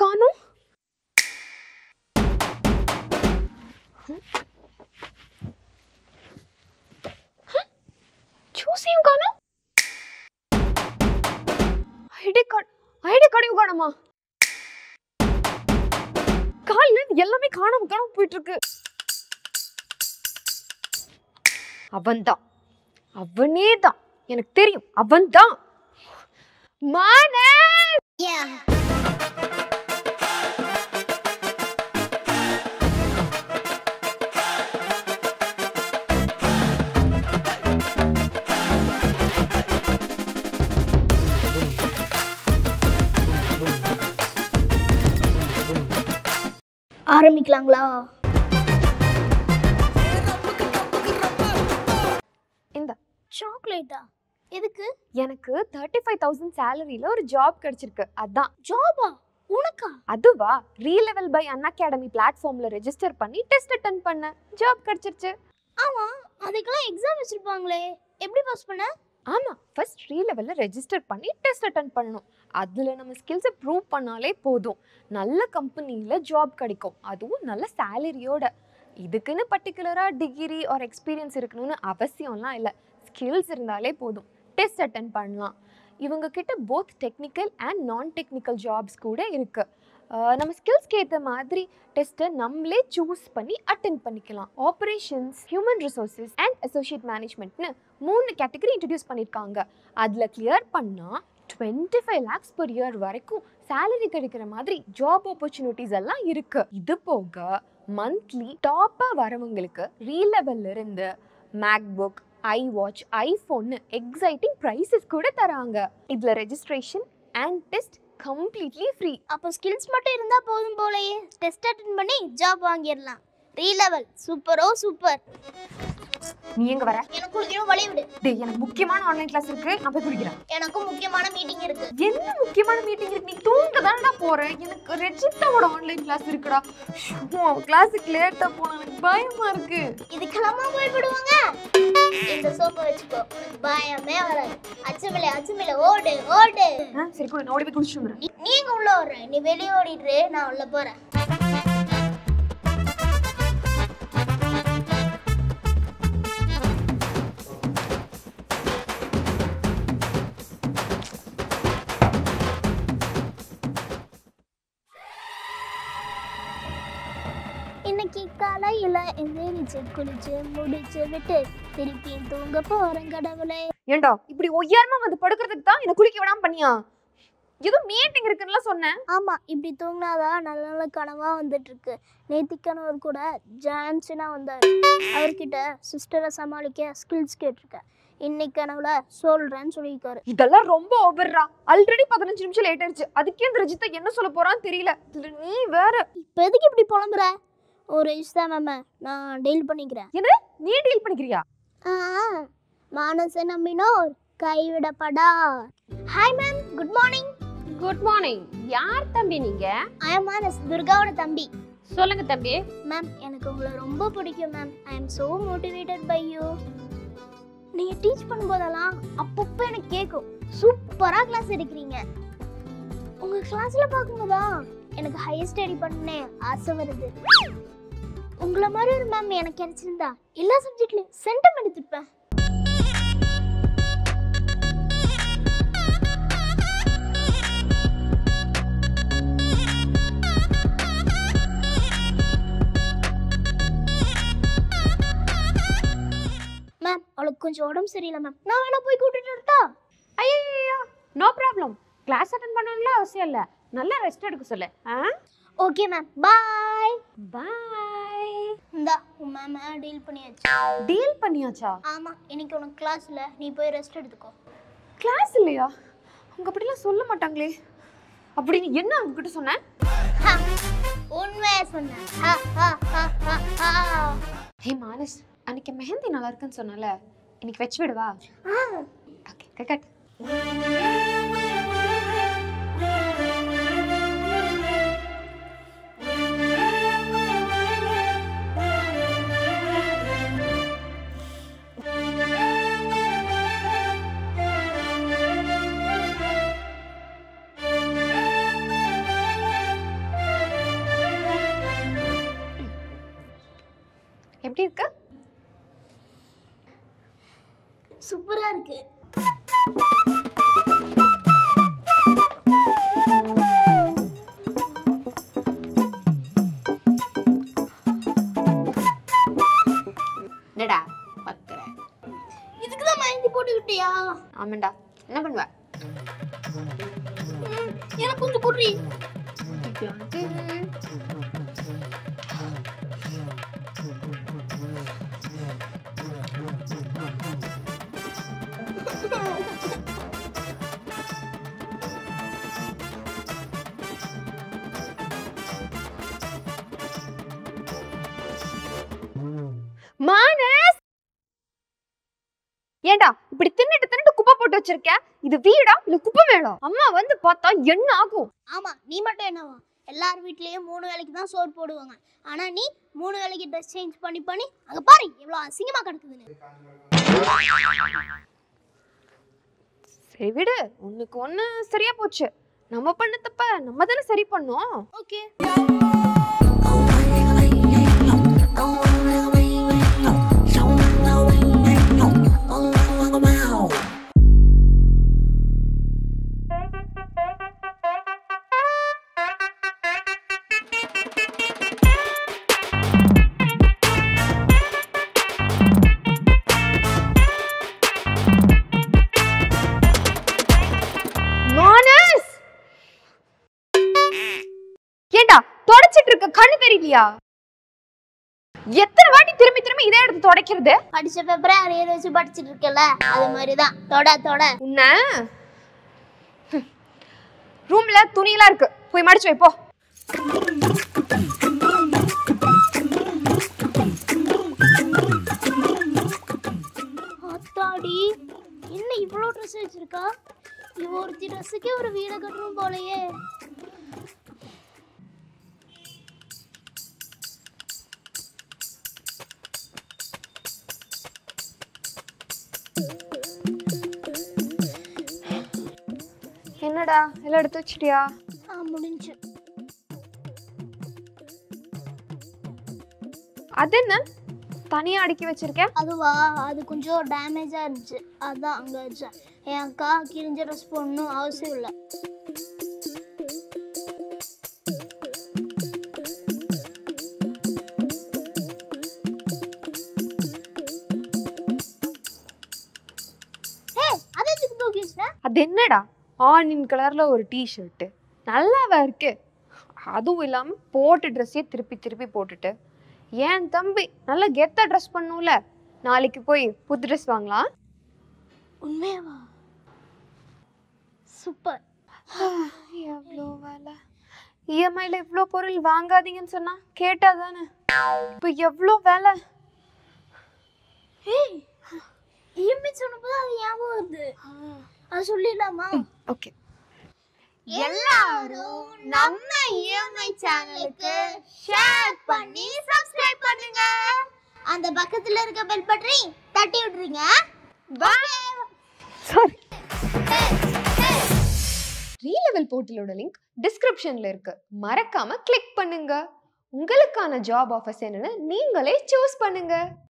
காணோம். ஜூஸையும் காணோம். ஐடி கார்டையும் காணோமா? காலையில எல்லாமே காணாம போயிட்டு இருக்கு. அவன்தான், அவனேதான், எனக்கு தெரியும், அவன்தான். ஆரம்பிக்கலாங்களா? இந்த சாக்லேட்டா? எதுக்கு? எனக்கு 35,000 சேலரியில ஒரு ஜாப் கிடைச்சிருக்கு. அதான். ஜாபா? உனக்கா? அதுவா, ரீலெவல் பை அன்அகாடமி பிளாட்ஃபார்ம்ல ரெஜிஸ்டர் பண்ணி டெஸ்ட் அட்டெண்ட் பண்ண ஜாப் கிடைச்சிருச்சு. ஆமா, அதுக்கெல்லாம் எக்ஸாம் வச்சிருப்பாங்களே, எப்படி பாஸ் பண்ண? ஆமா, ஃபர்ஸ்ட் ரீலெவல்ல ரெஜிஸ்டர் பண்ணி டெஸ்ட் அட்டெண்ட் பண்ணணும். அதுல நம்ம ஸ்கில்ஸை ப்ரூவ் பண்ணாலே போதும், நல்ல கம்பெனில ஜாப் கிடைக்கும், அதுவும் நல்ல சேலரியோட. இதுக்குன்னு பர்டிகுலரா டிகிரி ஆர் எக்ஸ்பீரியன்ஸ் இருக்கணும்னு அவசியம்லாம் இல்லை. ஸ்கில்ஸ் இருந்தாலே போதும், டெஸ்ட் அட்டெண்ட் பண்ணலாம். இவங்க கிட்ட போத் டெக்னிக்கல் அண்ட் நான் டெக்னிக்கல் ஜாப்ஸ் கூட இருக்கு. நம்ம ஸ்கில்ஸ்க்கு ஏற்ற மாதிரி டெஸ்ட்டை நம்மளே சூஸ் பண்ணி அட்டெண்ட் பண்ணிக்கலாம். Operations, human resources and associate மேனேஜ்மெண்ட்னு 3 கேட்டகரி இன்ட்ரடியூஸ் பண்ணியிருக்காங்க. அதில் கிளியர் பண்ணால் 25 lakhs per year வரைக்கும் சேலரி கிடைக்கிற மாதிரி ஜாப் ஆப்பர்ச்சுனிட்டிஸ் எல்லாம் இருக்கு. இது போக மந்த்லி டாப்பாக வரவங்களுக்கு ரீலெவல்ல இருந்து மேக்புக், iWatch, ஐஃபோன்னு எக்ஸைட்டிங் ப்ரைஸஸ் கூட தராங்க. இதில் registration and test completely free. அப்போ ஸ்கில்ஸ் மட்டும் இருந்தா போதும் போலயே, டெஸ்ட் அட்டெண்ட் பண்ணி ஜாப் வாங்கிடலாம். ரீலெவல் சூப்பரோ சூப்பர். நீ எங்க வர? எனக்கு குளிக்கணும், வழி விடு. டேய், எனக்கு முக்கியமான ஆன்லைன் கிளாஸ் இருக்கு, நான் போய் குளிக்கிறேன். எனக்கும் முக்கியமான மீட்டிங் இருக்கு. என்ன முக்கியமான மீட்டிங் இருக்கு? நீ தூங்க தானடா போற. எனக்கு ரெஜித்தாவோட ஆன்லைன் கிளாஸ் இருக்குடா. கிளாஸுக்கு லேட்டா போனா எனக்கு பயமா இருக்கு. இதுக்கெல்லாமா போய் விடுவாங்க? இந்த சோப்பை வச்சுக்கோ, உனக்கு பயமே வராது. அச்சமில்ல ஓடு ஓடு. சரி, கூட நான் ஓடி போய் குளிச்சுட்டு வந்துறேன். நீ எங்க உள்ள வர்ற? நீ வெளியே ஓடிட்டு, நான் உள்ள போறேன். இன்னைக்கு காலையில எந்திரிச்சு குளிச்சு முடிச்சு விட்டு திருப்பி தூங்க போறேன் கடவுளே. ஏண்டா இப்படி ஒய்யாரமா வந்து படுக்கிறதுக்கு தான் என்ன குளிக்க விடாம பண்ணியா? ஏதோ மீட்டிங் இருக்குன்னு சொன்னேன். ஆமா, இப்படி தூங்கினாதான் நல்ல நல்ல கனவா வந்துட்டு இருக்கு. நேத்திக்கனவர் கூட ஜான்சனா வந்தாரு. அவர்கிட்ட சிஸ்டரை சமாளிக்க ஸ்கில்ஸ் கேட்டிருக்கேன். இன்னைக்கு கனவுல சொல்றேன்னு சொல்லியிருக்காரு. இதெல்லாம் ரொம்ப ஓவர்ரா. ஆல்ரெடி 15 நிமிஷம் லேட் ஆயிடுச்சு. அதுக்கே இந்த ரஜிதா என்ன சொல்ல போறான்னு தெரியல. நீ வேற இப்ப எதுக்கு இப்படி புலம்புற? ஒரு இஷ்டம் மேம், நான் டீல் பண்ணிக்கிறேன். என்ன? நீ டீல் பண்ணிக்கிறியா? மானச நம்பினோர் கைவிடப்படா. Hi ma'am, good morning. Good morning. யார் தம்பி நீங்க? ஐ அம் மானஸ், துர்காவோட தம்பி. சொல்லுங்க தம்பி. மேம், எனக்கு உங்களை ரொம்ப பிடிக்கும் ma'am. I am so motivated by you. நீங்க டீச் பண்ணும்போதெல்லாம் அப்பப்போ எனக்கு கேட்கும், சூப்பரா கிளாஸ் எடுக்கிறீங்க. உங்க கிளாஸ்ல பார்க்கும்போதுதான் எனக்கு ஹையர் ஸ்டடி பண்ணே ஆசை வருது. உங்களை மாதிரி ஒரு மேம் எனக்கு கிடைச்சிருந்தா எல்லா சப்ஜெக்ட்லயும் சென்டம் எடுத்துப்பேன். மேம், அவளுக்கு கொஞ்சம் உடம்பு சரியில்லை மேம், நான் வேணா போய் கூட்டிட்டு வரட்டா? ஐயோ, நோ ப்ராப்ளம். கிளாஸ் அட்டெண்ட் பண்ணணும்லாம் அவசியம் இல்லை, நல்லா ரெஸ்ட் எடுக்க சொல்லு. ஓகே மேம், பாய். பாய். இந்தா உன் மேம் டீல் பண்ணியாச்சு. டீல் பண்ணியாச்சா? ஆமா, இன்னைக்கு உனக்கு கிளாஸ்ல நீ போய் ரெஸ்ட் எடுத்துக்கோ. கிளாஸ் இல்லையா? அவங்க அப்படிலாம் சொல்ல மாட்டாங்களே. அப்படி நீ என்ன அவங்க கிட்ட சொன்ன? உண்மையா சொன்னேன். ஹே மானஸ், அன்னைக்கு மெஹந்தி நல்லா இருக்குன்னு சொன்னால, இன்னைக்கு வச்சு விடுவா? Okay, cut. எப்படி இருக்கு? சூப்பரா இருக்கு. என்னடா பக்கற? இதுக்கு தான் மெஹந்தி போட்டுக்கிட்டியா? ஆமாண்டா. என்ன பண்ணுவ? எனக்கு கொஞ்சம் குடுறி. மானஸ், ஏண்டா இப்படி தின்னுட்டு குப்பை போட்டு வச்சிருக்க? இது வீடா இல்ல குப்பை மேடா? அம்மா வந்து பார்த்தா என்ன ஆகும்? ஆமா, நீ மட்டும் என்னவா? எல்லார் வீட்லயும் 3 வேளைக்கு தான் சோறு போடுவாங்க. ஆனா நீ 3 வேளைக்கு ட்ரெஸ் சேஞ்ச் பண்ணி பண்ணி அங்க பாரு எவ்வளவு அசிங்கமா கிடக்குதுன்னு. சரி விடு, உனக்கு ஒண்ணு சரியா போச்சு. நம்ம பண்ண தப்ப நம்ம தானே சரி பண்ணோம். ஓகே. மானஸ், ஏண்டா தொடச்சிட்டு இருக்க கண்ணு தெரியலையா? எத்தனை வாட்டி திரும்பி திரும்பி இதே எடுத்து துடைக்கிறது? படிச்ச பேப்பரை அரியர் வச்சு படிச்சிட்டு இருக்கல, அது மாதிரிதான். தொட உன்ன ரூம்ல துணியெல்லாம் இருக்கு, போய் மடிச்சு வை போ. ஆத்தாடி, என்ன இவ்வளோ ட்ரெஸ் வச்சிருக்கா? இவ ஒருத்தி ட்ரெஸ்ஸுக்கே ஒரு வீடை கட்டணும் போலயே. என்னடா எல்லாம் எடுத்து வச்சிட்டியா? முடிஞ்சு. அது என்ன தனியா அடுக்கி வச்சிருக்கேன்? அதுவா, அது கொஞ்சம் டேமேஜா இருந்துச்சு, அதான் அங்க வச்சேன். என் அக்கா கிழிஞ்ச ட்ரெஸ் போடணும் அவசியம் இல்லை. அது என்னடா ஆனியன் கலர்ல ஒரு டிஷர்ட் நல்லாவா இருக்கு? அதுவும் இல்லாம போட்ட ட்ரெஸ்ஸே திருப்பி திருப்பி போட்டுட்டு. ஏன் தம்பி நல்லா கெத்தா ட்ரெஸ் பண்ணும்ல, நாளைக்கு போய் புது ட்ரெஸ் வாங்கலாம். உண்மையாவா? சூப்பர். எவ்வளோ வேலை. இஎம்ஐல இவ்வளோ பொருள் வாங்காதீங்கன்னு சொன்னா கேட்டா தானே. இப்போ எவ்வளோ வேலை. இஎம்ஐ சொன்னப்போ அது ஞாபகம் வருது. அது சொல்லிடலாமா? ஓகே. எல்லாரும் நம்ம இஎம்ஐ சேனலுக்கு ஷேர் பண்ணி சப்ஸ்கிரைப் பண்ணுங்க. அந்த பக்கத்துல இருக்க பெல் பட்டனை தட்டி விட்டுருங்க. பை. சாரி. ரீலெவல் போர்ட்டலோட லிங்க் டிஸ்கிரிப்ஷன்ல இருக்கு, மறக்காம கிளிக் பண்ணுங்க. உங்களுக்கான ஜாப் ஆஃபர்ஸ் என்னன்னு நீங்களே சூஸ் பண்ணுங்க.